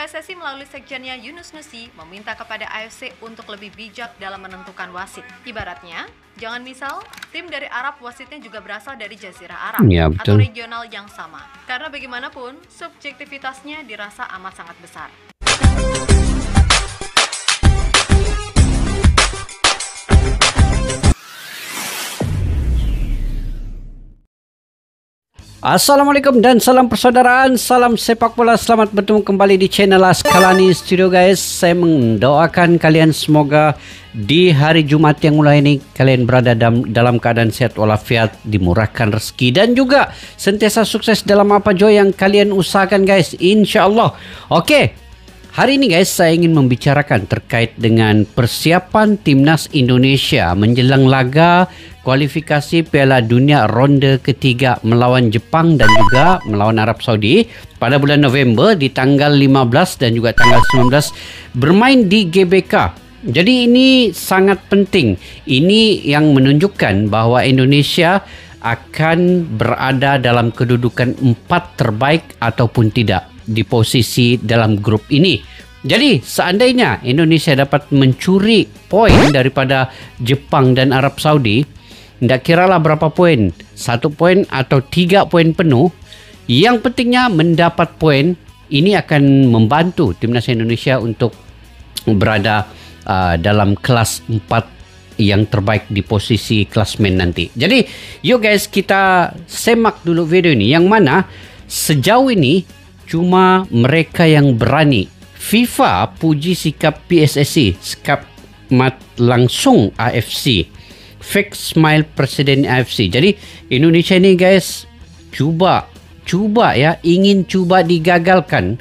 PSSI melalui sekjennya Yunus Nusi meminta kepada AFC untuk lebih bijak dalam menentukan wasit. Ibaratnya, jangan misal tim dari Arab wasitnya juga berasal dari Jazirah Arab atau regional yang sama. Karena bagaimanapun, subjektivitasnya dirasa amat sangat besar. Assalamualaikum dan salam persaudaraan, salam sepak bola. Selamat bertemu kembali di channel Askalani Studio guys. Saya mendoakan kalian semoga di hari Jumat yang mulai ini kalian berada dalam keadaan sehat walafiat, dimurahkan rezeki dan juga sentiasa sukses dalam apa yang kalian usahakan guys, insya Allah. Oke, hari ini guys saya ingin membicarakan terkait dengan persiapan timnas Indonesia menjelang laga kualifikasi Piala Dunia ronde ketiga melawan Jepang dan juga melawan Arab Saudi pada bulan November di tanggal 15 dan juga tanggal 19 bermain di GBK. Jadi ini sangat penting. Ini yang menunjukkan bahwa Indonesia akan berada dalam kedudukan 4 terbaik ataupun tidak di posisi dalam grup ini. Jadi seandainya Indonesia dapat mencuri poin daripada Jepang dan Arab Saudi, tidak kiralah berapa poin, 1 poin atau 3 poin penuh, yang pentingnya mendapat poin. Ini akan membantu timnas Indonesia untuk berada dalam kelas 4 yang terbaik di posisi klasmen nanti. Jadi yuk guys, kita semak dulu video ini, yang mana sejauh ini cuma mereka yang berani. FIFA puji sikap PSSI, sikap mat langsung AFC, fake smile Presiden AFC. Jadi Indonesia ini guys cuba ya, ingin coba digagalkan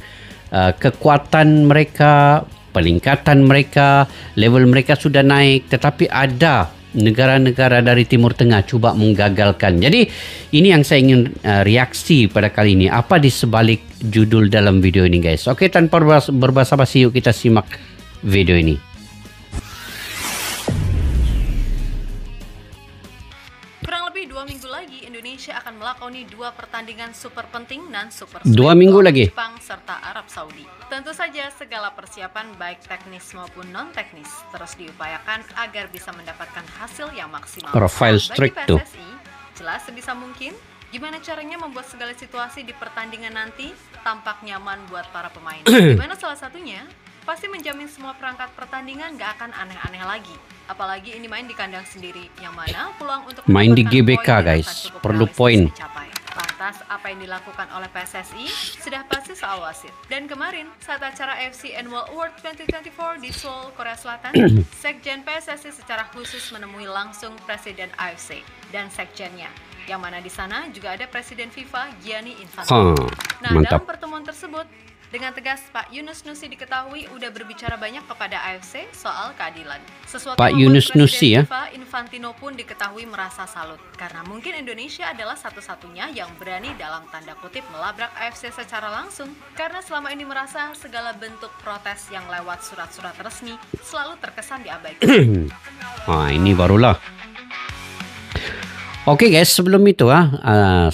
kekuatan mereka, peningkatan mereka, level mereka sudah naik, tetapi ada negara-negara dari Timur Tengah coba menggagalkan. Jadi ini yang saya ingin reaksi pada kali ini. Apa di sebalik judul dalam video ini guys? Oke, tanpa berbasa-basi yuk kita simak video ini. Kurang lebih 2 minggu lagi Indonesia akan melakoni 2 pertandingan super penting dan super 2 minggu lagi Jepang serta Arab Saudi. Tentu saja segala persiapan baik teknis maupun non teknis terus diupayakan agar bisa mendapatkan hasil yang maksimal. Profile strict bagi PSSI, jelas sebisa mungkin gimana caranya membuat segala situasi di pertandingan nanti tampak nyaman buat para pemain. Gimana salah satunya? Pasti menjamin semua perangkat pertandingan gak akan aneh-aneh lagi. Apalagi ini main di kandang sendiri, yang mana peluang untuk main di GBK guys, perlu poin. Lantas apa yang dilakukan oleh PSSI sudah pasti soal wasit. Dan kemarin saat acara AFC Annual Award 2024 di Seoul, Korea Selatan, Sekjen PSSI secara khusus menemui langsung Presiden AFC dan Sekjennya, yang mana di sana juga ada Presiden FIFA Gianni Infantino. Nah, dalam pertemuan tersebut dengan tegas Pak Yunus Nusi diketahui udah berbicara banyak kepada AFC soal keadilan. Sesuatu Pak Yunus Nusi ya. FIFA Infantino pun diketahui merasa salut karena mungkin Indonesia adalah satu-satunya yang berani dalam tanda kutip melabrak AFC secara langsung, karena selama ini merasa segala bentuk protes yang lewat surat-surat resmi selalu terkesan diabaikan. Nah, ini barulah. Oke guys, sebelum itu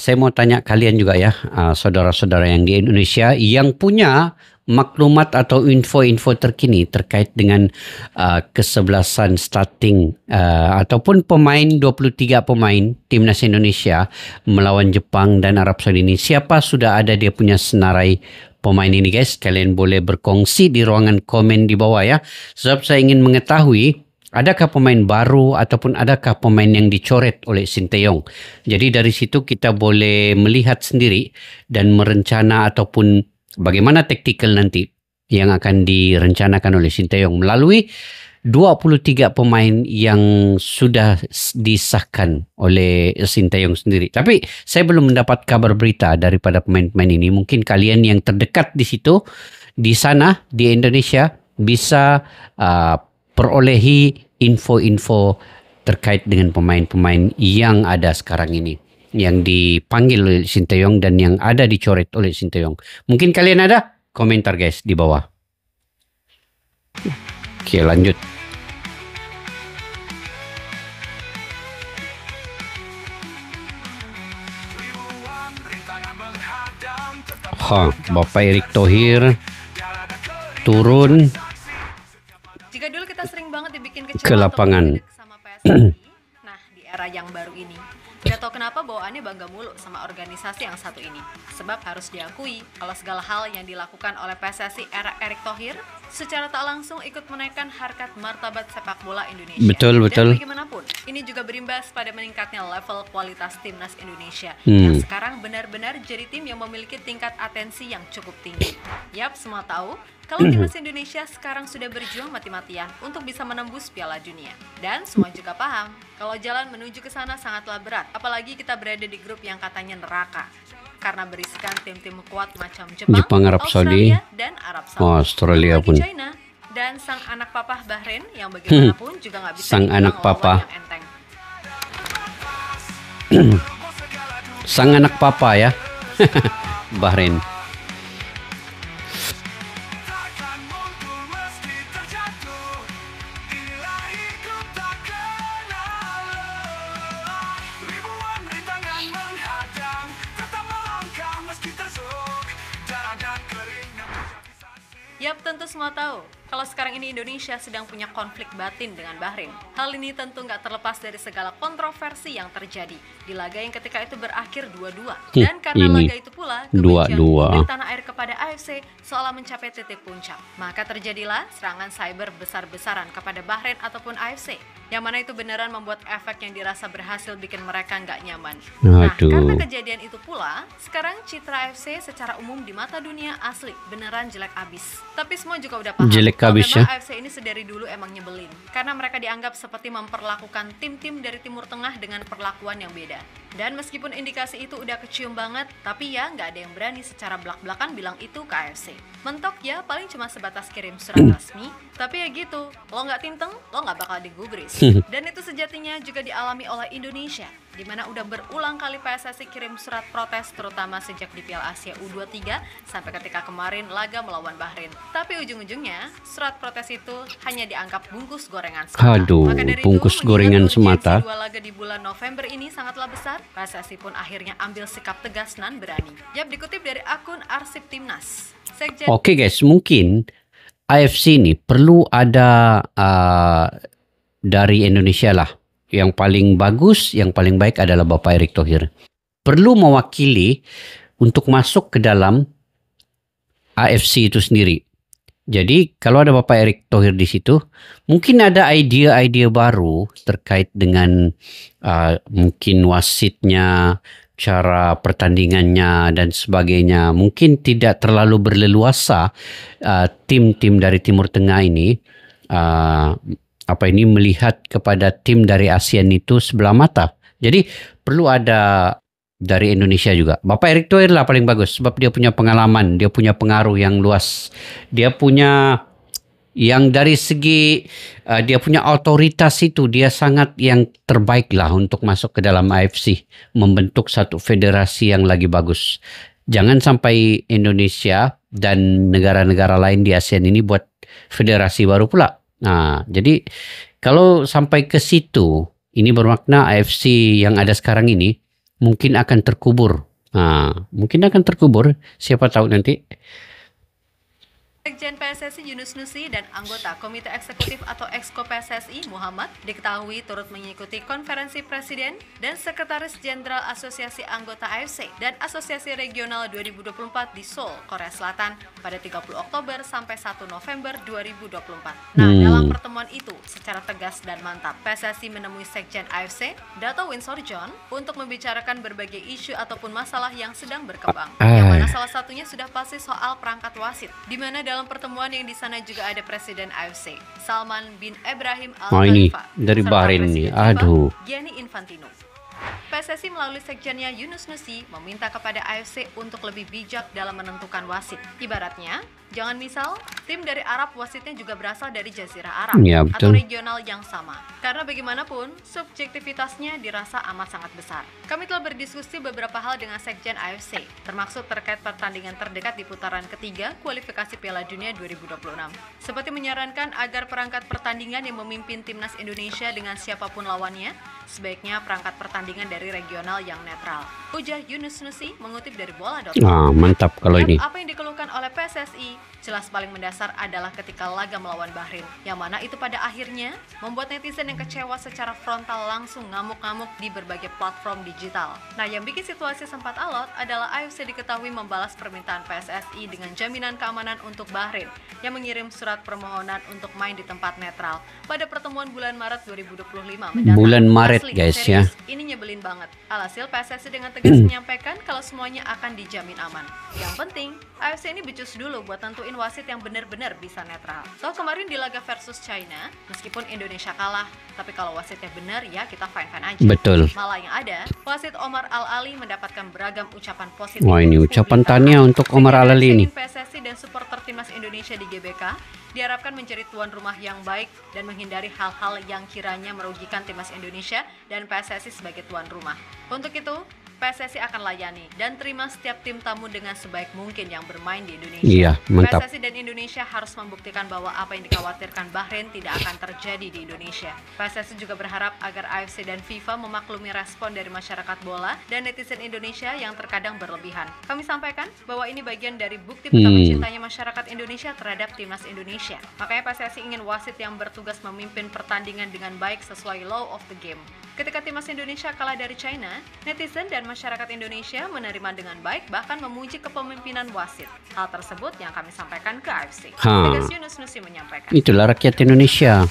saya mau tanya kalian juga ya, saudara-saudara yang di Indonesia yang punya maklumat atau info-info terkini terkait dengan kesebelasan starting ataupun pemain 23 pemain timnas Indonesia melawan Jepang dan Arab Saudi ini. Siapa sudah ada dia punya senarai pemain ini guys? Kalian boleh berkongsi di ruangan komen di bawah ya. Sebab saya ingin mengetahui, adakah pemain baru ataupun adakah pemain yang dicoret oleh Sinteyong. Jadi dari situ kita boleh melihat sendiri dan merencana ataupun bagaimana taktikal nanti yang akan direncanakan oleh Sinteyong melalui 23 pemain yang sudah disahkan oleh Sinteyong sendiri. Tapi saya belum mendapat kabar berita daripada pemain-pemain ini. Mungkin kalian yang terdekat di situ, di sana, di Indonesia bisa perolehi info-info terkait dengan pemain-pemain yang ada sekarang ini, yang dipanggil oleh Sinteyong dan yang ada dicoret oleh Sinteyong. Mungkin kalian ada? Komentar guys di bawah. Oke, lanjut. Bapak Erick Thohir turun Jika dulu kita sering banget dibikin kecewa ke lapangan. atau sama PSSI, nah di era yang baru ini, tidak tahu kenapa bawaannya bangga mulu sama organisasi yang satu ini. Sebab harus diakui, kalau segala hal yang dilakukan oleh PSSI era Erick Thohir, secara tak langsung ikut menaikkan harkat martabat sepak bola Indonesia. Betul, betul. Dan bagaimanapun, ini juga berimbas pada meningkatnya level kualitas timnas Indonesia yang sekarang benar-benar jadi tim yang memiliki tingkat atensi yang cukup tinggi. Yap, semua tahu kalau timnas Indonesia sekarang sudah berjuang mati-matian untuk bisa menembus Piala Dunia. Dan semua juga paham kalau jalan menuju ke sana sangatlah berat, apalagi kita berada di grup yang katanya neraka. Karena berisikan tim-tim kuat macam Jepang, Arab Saudi, Australia, dan Arab Saudi. Australia Apalagi pun. China dan sang anak papa Bahrain yang bagaimanapun juga nggak bisa Sang dibilang anak papa. lawan yang enteng. Sang anak papa ya. Bahrain. Yap, tentu semua tahu kalau sekarang ini Indonesia sedang punya konflik batin dengan Bahrain. Hal ini tentu nggak terlepas dari segala kontroversi yang terjadi di laga yang ketika itu berakhir 2-2. Dan karena Ini laga itu pula kebencian 2-2. publik tanah air kepada AFC seolah mencapai titik puncak. Maka terjadilah serangan cyber besar-besaran kepada Bahrain ataupun AFC. Yang mana itu beneran membuat efek yang dirasa berhasil bikin mereka nggak nyaman. Nah, Aduh. karena kejadian itu pula, sekarang citra AFC secara umum di mata dunia asli beneran jelek abis. Tapi semua juga udah paham Jelek kalau abis memang ya. AFC ini sedari dulu emang nyebelin. Karena mereka dianggap seperti memperlakukan tim-tim dari Timur Tengah dengan perlakuan yang beda. Dan meskipun indikasi itu udah kecium banget, tapi ya nggak ada yang berani secara belak-belakan bilang itu ke AFC. Mentok ya paling cuma sebatas kirim surat resmi, tapi ya gitu, lo nggak tinteng, lo nggak bakal digubris. Dan itu sejatinya juga dialami oleh Indonesia, di mana udah berulang kali PSSI kirim surat protes terutama sejak di Piala Asia U23 sampai ketika kemarin laga melawan Bahrain. Tapi ujung-ujungnya surat protes itu hanya dianggap bungkus gorengan semata. Aduh, Maka dari bungkus itu, gorengan mengingat urgensi semata. dua laga di bulan November ini sangatlah besar, PSSI pun akhirnya ambil sikap tegas nan berani. Yap, dikutip dari akun Arsip Timnas. Sekjen Oke guys, mungkin AFC ini perlu ada dari Indonesia lah. Yang paling bagus, yang paling baik adalah Bapak Erick Thohir. Perlu mewakili untuk masuk ke dalam AFC itu sendiri. Jadi kalau ada Bapak Erick Thohir di situ, mungkin ada ide-ide baru terkait dengan mungkin wasitnya, cara pertandingannya dan sebagainya. Mungkin tidak terlalu berleluasa tim-tim dari Timur Tengah ini melihat kepada tim dari ASEAN itu sebelah mata. Jadi perlu ada dari Indonesia juga. Bapak Erick Thohir lah paling bagus sebab dia punya pengalaman, dia punya pengaruh yang luas. Dia punya yang dari segi dia punya otoritas itu dia sangat yang terbaik lah untuk masuk ke dalam AFC, membentuk satu federasi yang lagi bagus. Jangan sampai Indonesia dan negara-negara lain di ASEAN ini buat federasi baru pula. Nah, jadi kalau sampai ke situ, ini bermakna AFC yang ada sekarang ini mungkin akan terkubur. Siapa tahu nanti. Sekjen PSSI Yunus Nusi dan anggota Komite Eksekutif atau Exco PSSI Muhammad diketahui turut mengikuti konferensi Presiden dan Sekretaris Jenderal Asosiasi Anggota AFC dan Asosiasi Regional 2024 di Seoul, Korea Selatan pada 30 Oktober sampai 1 November 2024. Nah, dalam pertemuan itu secara tegas dan mantap PSSI menemui Sekjen AFC, Dato Winsor John, untuk membicarakan berbagai isu ataupun masalah yang sedang berkembang. Yang mana salah satunya sudah pasti soal perangkat wasit, di mana dalam pertemuan yang di sana juga ada Presiden AFC Salman bin Ibrahim Al ini Khalifa dari serta Bahrain Presiden nih. FIFA, Aduh. Gianni Infantino. PSSI melalui sekjennya Yunus Nusi meminta kepada AFC untuk lebih bijak dalam menentukan wasit. Ibaratnya, jangan misal tim dari Arab wasitnya juga berasal dari Jazirah Arab Ya, atau betul. regional yang sama. Karena bagaimanapun, subjektivitasnya dirasa amat sangat besar. Kami telah berdiskusi beberapa hal dengan Sekjen AFC, termasuk terkait pertandingan terdekat di putaran ketiga kualifikasi Piala Dunia 2026. Seperti menyarankan agar perangkat pertandingan yang memimpin timnas Indonesia dengan siapapun lawannya, sebaiknya perangkat pertandingan dari regional yang netral. Ujar Yunus Nusi mengutip dari bola.com. Mantap kalau ini. Apa yang dikeluhkan oleh PSSI jelas paling mendasar adalah ketika laga melawan Bahrain, yang mana itu pada akhirnya membuat netizen yang kecewa secara frontal langsung ngamuk-ngamuk di berbagai platform digital. Nah, yang bikin situasi sempat alot adalah AFC diketahui membalas permintaan PSSI dengan jaminan keamanan untuk Bahrain yang mengirim surat permohonan untuk main di tempat netral pada pertemuan bulan Maret 2025 mendatang. Bulan Maret guys ya. Ini nyebelin banget. Alhasil PSSI dengan tegas menyampaikan kalau semuanya akan dijamin aman. Yang penting, AFC ini becus dulu buat tentuin wasit yang benar-benar bisa netral. Toh kemarin di laga versus China, meskipun Indonesia kalah, tapi kalau wasitnya benar ya kita fine-fine aja. Betul. Malah yang ada, wasit Omar Al-Ali mendapatkan beragam ucapan positif. Wah, ini ucapan tanya untuk Omar Al-Ali ini. PSSI dan supporter timnas Indonesia di GBK diharapkan menjadi tuan rumah yang baik dan menghindari hal-hal yang kiranya merugikan timnas Indonesia dan PSSI sebagai tuan rumah. Untuk itu, PSSI akan layani dan terima setiap tim tamu dengan sebaik mungkin yang bermain di Indonesia. Iya, mantap. PSSI dan Indonesia harus membuktikan bahwa apa yang dikhawatirkan Bahrain tidak akan terjadi di Indonesia. PSSI juga berharap agar AFC dan FIFA memaklumi respon dari masyarakat bola dan netizen Indonesia yang terkadang berlebihan. Kami sampaikan bahwa ini bagian dari bukti betapa cintanya masyarakat Indonesia terhadap timnas Indonesia. Makanya PSSI ingin wasit yang bertugas memimpin pertandingan dengan baik sesuai law of the game. Ketika timnas Indonesia kalah dari China, netizen dan masyarakat Indonesia menerima dengan baik, bahkan memuji kepemimpinan wasit. Hal tersebut yang kami sampaikan ke AFC. Tegas Yunus Nusi menyampaikan. Itulah rakyat Indonesia.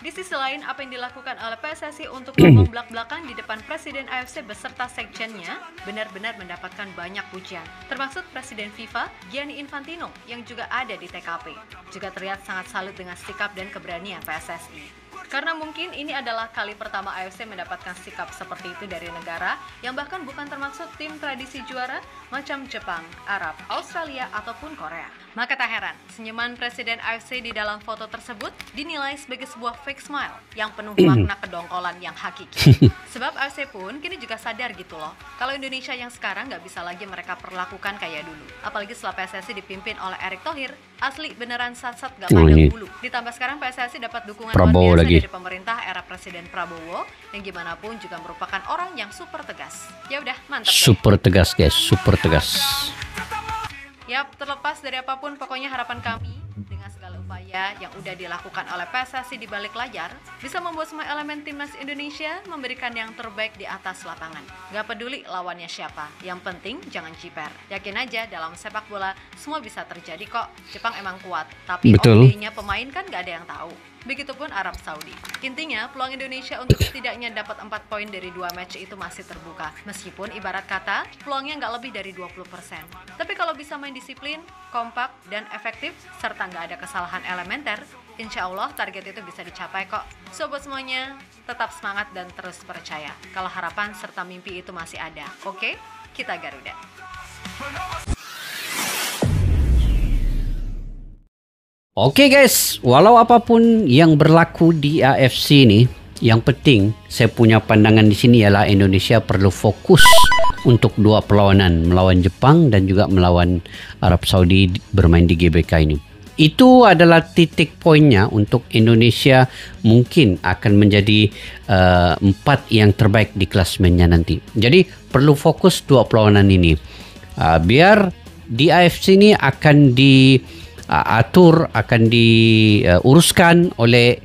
Di sisi lain, apa yang dilakukan oleh PSSI untuk ngomong belak-belakan di depan Presiden AFC beserta sekjennya benar-benar mendapatkan banyak pujian. Termasuk Presiden FIFA, Gianni Infantino, yang juga ada di TKP. Juga terlihat sangat salut dengan sikap dan keberanian PSSI. Karena mungkin ini adalah kali pertama AFC mendapatkan sikap seperti itu dari negara yang bahkan bukan termasuk tim tradisi juara macam Jepang, Arab, Australia, ataupun Korea. Maka tak heran, senyuman Presiden AFC di dalam foto tersebut dinilai sebagai sebuah fake smile yang penuh makna kedongkolan yang hakiki. Sebab AFC pun kini juga sadar gitu loh, kalau Indonesia yang sekarang nggak bisa lagi mereka perlakukan kayak dulu. Apalagi setelah PSSI dipimpin oleh Erick Thohir, asli beneran sat-sat gak pandang bulu. Ditambah sekarang PSSI dapat dukungan luar biasa dari pemerintah era Presiden Prabowo, yang gimana pun juga merupakan orang yang super tegas. Ya udah, mantap. Super tegas guys, super tegas. Yap, terlepas dari apapun, pokoknya harapan kami dengan segala upaya yang udah dilakukan oleh PSSI di balik layar bisa membuat semua elemen timnas Indonesia memberikan yang terbaik di atas lapangan. Gak peduli lawannya siapa, yang penting jangan jiper. Yakin aja dalam sepak bola semua bisa terjadi kok. Jepang emang kuat, tapi OB-nya pemain kan gak ada yang tahu. Begitupun Arab Saudi. Intinya, peluang Indonesia untuk setidaknya dapat 4 poin dari 2 match itu masih terbuka. Meskipun ibarat kata, peluangnya nggak lebih dari 20%. Tapi kalau bisa main disiplin, kompak, dan efektif, serta nggak ada kesalahan elementer, insya Allah target itu bisa dicapai kok. So buat semuanya, tetap semangat dan terus percaya. Kalau harapan serta mimpi itu masih ada. Oke? Kita Garuda. Oke guys, walau apapun yang berlaku di AFC ini, yang penting saya punya pandangan di sini ialah Indonesia perlu fokus untuk dua perlawanan, melawan Jepang dan juga melawan Arab Saudi bermain di GBK ini. Itu adalah titik poinnya untuk Indonesia mungkin akan menjadi 4 yang terbaik di klasmennya nanti. Jadi perlu fokus dua perlawanan ini. Biar di AFC ini akan diatur, akan diuruskan oleh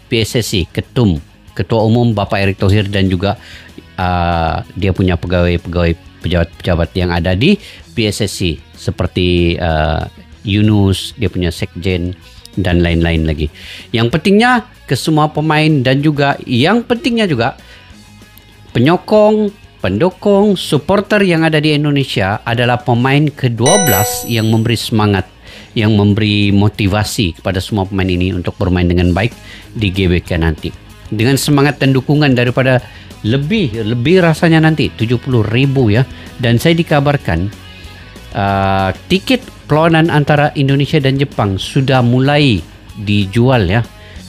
PSSI, Ketua Umum Bapak Erick Thohir dan juga dia punya pegawai-pegawai pejabat-pejabat yang ada di PSSI seperti Yunus, dia punya sekjen dan lain-lain lagi. Yang pentingnya ke semua pemain dan juga yang pentingnya juga penyokong, pendukung, supporter yang ada di Indonesia adalah pemain ke-12 yang memberi semangat, yang memberi motivasi kepada semua pemain ini untuk bermain dengan baik di GBK nanti. Dengan semangat dan dukungan daripada lebih rasanya nanti 70.000 ya. Dan saya dikabarkan tiket perlawanan antara Indonesia dan Jepang sudah mulai dijual ya.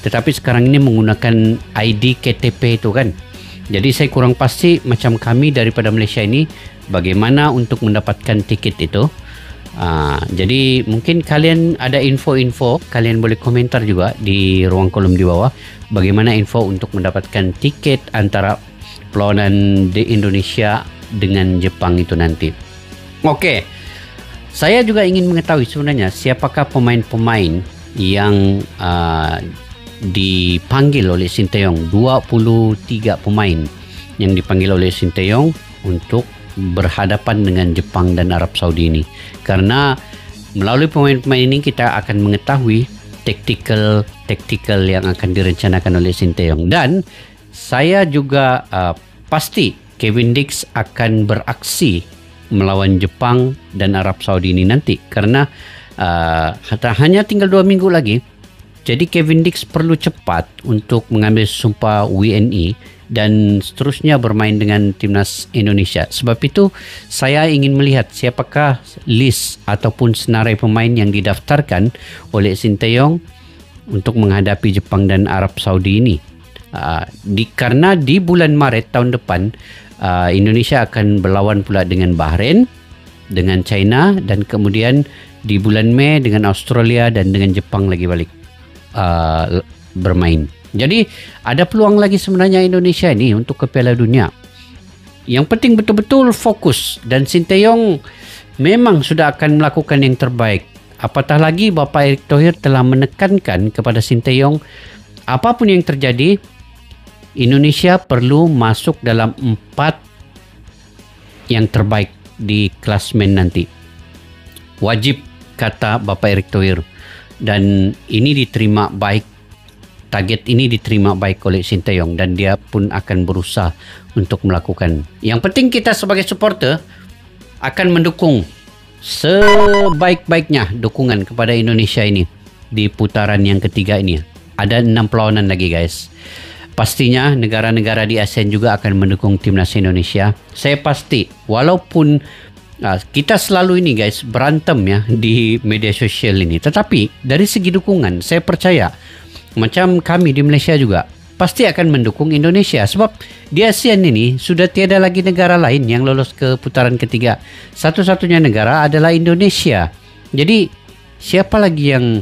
Tetapi sekarang ini menggunakan ID KTP itu kan. Jadi saya kurang pasti macam kami daripada Malaysia ini bagaimana untuk mendapatkan tiket itu. Jadi mungkin kalian ada info-info, kalian boleh komentar juga di ruang kolom di bawah bagaimana info untuk mendapatkan tiket antara perlawanan di Indonesia dengan Jepang itu nanti. Oke. Saya juga ingin mengetahui sebenarnya siapakah pemain-pemain yang dipanggil oleh Sinteyong. 23 pemain yang dipanggil oleh Sinteyong untuk berhadapan dengan Jepang dan Arab Saudi ini. Karena melalui pemain-pemain ini kita akan mengetahui taktikal yang akan direncanakan oleh Sinteyong. Dan saya juga pasti Kevin Dix akan beraksi melawan Jepang dan Arab Saudi ini nanti. Karena hanya tinggal 2 minggu lagi. Jadi Kevin Dix perlu cepat untuk mengambil sumpah WNI dan seterusnya bermain dengan timnas Indonesia. Sebab itu saya ingin melihat siapakah list ataupun senarai pemain yang didaftarkan oleh Sinteyong untuk menghadapi Jepang dan Arab Saudi ini. Karena di bulan Maret tahun depan Indonesia akan berlawan pula dengan Bahrain, dengan China, dan kemudian di bulan Mei dengan Australia dan dengan Jepang lagi balik bermain. Jadi ada peluang lagi sebenarnya Indonesia ini untuk ke Piala Dunia. Yang penting betul-betul fokus, dan Sinteyong memang sudah akan melakukan yang terbaik. Apatah lagi Bapak Erick Thohir telah menekankan kepada Sinteyong, apapun yang terjadi Indonesia perlu masuk dalam 4 yang terbaik di klasmen nanti. Wajib, kata Bapak Erick Thohir. Dan ini diterima baik. Target ini diterima baik oleh Sinteyong dan dia pun akan berusaha untuk melakukan. Yang penting kita sebagai supporter akan mendukung sebaik-baiknya dukungan kepada Indonesia ini di putaran yang ketiga ini. Ada 6 perlawanan lagi guys. Pastinya negara-negara di ASEAN juga akan mendukung timnas Indonesia. Saya pasti walaupun kita selalu ini guys berantem ya di media sosial ini. Tetapi dari segi dukungan saya percaya macam kami di Malaysia juga pasti akan mendukung Indonesia. Sebab di ASEAN ini sudah tiada lagi negara lain yang lolos ke putaran ketiga. Satu-satunya negara adalah Indonesia. Jadi siapa lagi yang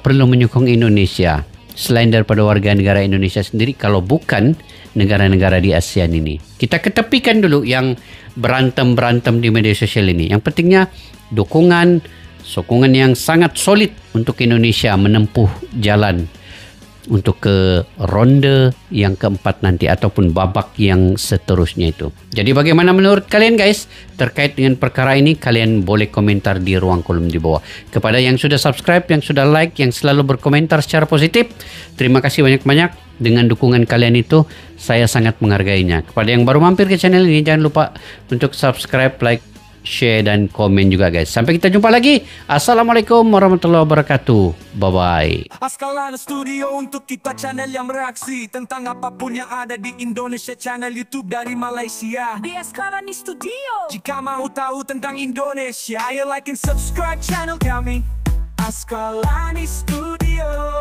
perlu menyokong Indonesia selain daripada warga negara Indonesia sendiri kalau bukan negara-negara di ASEAN ini. Kita ketepikan dulu yang berantem-berantem di media sosial ini. Yang pentingnya sokongan yang sangat solid untuk Indonesia menempuh jalan untuk ke ronde yang keempat nanti ataupun babak yang seterusnya itu. Jadi bagaimana menurut kalian guys terkait dengan perkara ini? Kalian boleh komentar di ruang kolom di bawah. Kepada yang sudah subscribe, yang sudah like, yang selalu berkomentar secara positif, terima kasih banyak-banyak. Dengan dukungan kalian itu saya sangat menghargainya. Kepada yang baru mampir ke channel ini, jangan lupa untuk subscribe, like, share dan komen juga guys. Sampai kita jumpa lagi. Assalamualaikum warahmatullahi wabarakatuh. Bye bye. Askalana Studio untuk kita channel yang bereaksi tentang apapun yang ada di Indonesia, channel YouTube dari Malaysia di Askalani Studio. Jika mau tahu tentang Indonesia, ayo like and subscribe channel kami Askalani Studio.